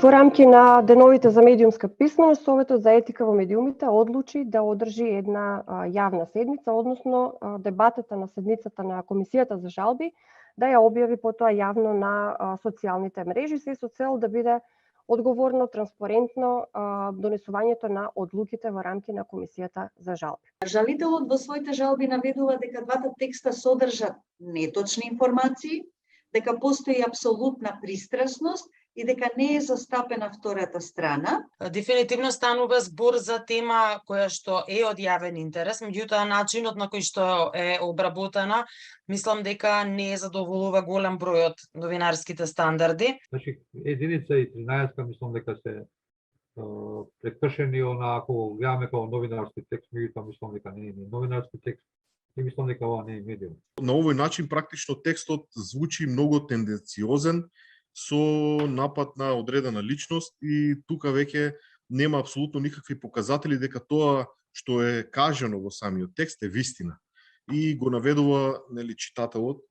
Во рамки на деновите за медиумска писменост, Советот за етика во медиумите одлучи да одржи една јавна седница, односно дебатата на седницата на Комисијата за жалби, да ја објави потоа јавно на социјалните мрежи, се со цел да биде одговорно, транспарентно донесувањето на одлуките во рамки на Комисијата за жалби. Жалителот во своите жалби наведува дека двата текста содржат неточни информации, дека постои апсолутна пристрасност и дека не е застапена втората страна. Дефинитивно станува збор за тема која што е од јавен интерес, меѓутоа начинот на кој што е обработена, мислам дека не задоволува голем број од новинарските стандарди. Значи, единица и 13 мислам дека се прекршени, ако гледаме како новинарски текст, меѓутоа мислам дека не е новинарски текст. И мислам дека ова не е медиум. На овој начин практично текстот звучи многу тенденциозен, со напад на одредена личност и тука веќе нема апсолутно никакви показатели дека тоа што е кажано во самиот текст е вистина. И го наведува читателот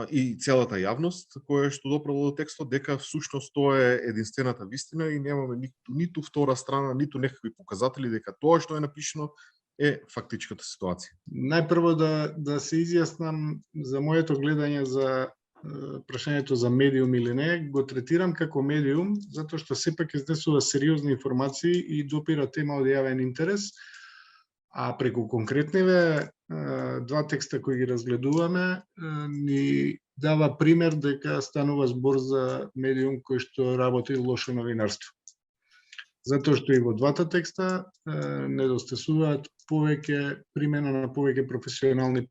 и целата јавност која што допрала до текстот дека всушност тоа е единствената вистина и немаме ниту втора страна, ниту некакви показатели дека тоа што е напишано е фактичката ситуација. Најпрво да се изјаснам за моето гледање за прашањето за медиум или не, го третирам како медиум, затоа што сепак изнесува сериозни информации и допира тема од јавен интерес, а преку конкретниве два текста кои ги разгледуваме ни дава пример дека станува збор за медиум кој што работи лошо новинарство. Затоа што и во двата текста недостасуваат повеќе примена на повеќе професионални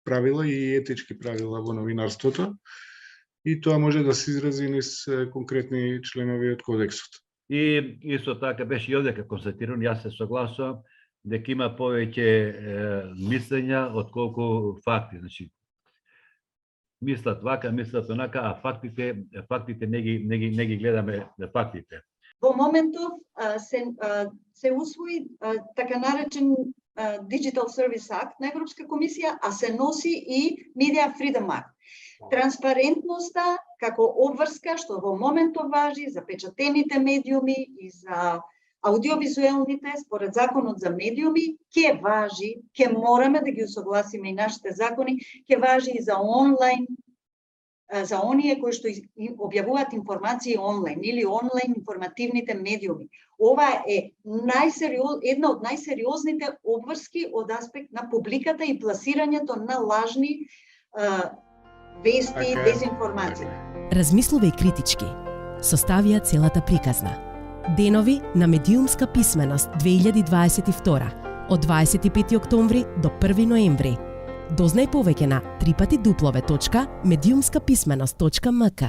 правила и етички правила во новинарството, и тоа може да се изрази низ конкретни членови од кодексот. И исто така беше и овде констатирано, јас се согласувам дека има повеќе мислења отколку факти. Значи, мислат вака, мислат онака, а фактите не ги гледаме фактите. Во моментов се усвои така наречен Digital Service Act на Европска комисија, а се носи и Media Freedom Act. Транспарентноста како обврска што во моментов важи за печатените медиуми и за аудиовизуелните според законот за медиуми ќе важи, ќе мораме да ги усогласиме и нашите закони, ќе важи и за онлайн, за оние кои што објавуваат информации онлайн или онлайн информативните медиуми. Ова е една од најсериозните обврски од аспект на публиката и пласирањето на лажни вести и дезинформации. Размислувај критички. Составија целата приказна. Денови на медиумска писменост 2022 од 25 октомври до 1 ноември. Дознај повеќе на www.mediumskapисmenost.mk.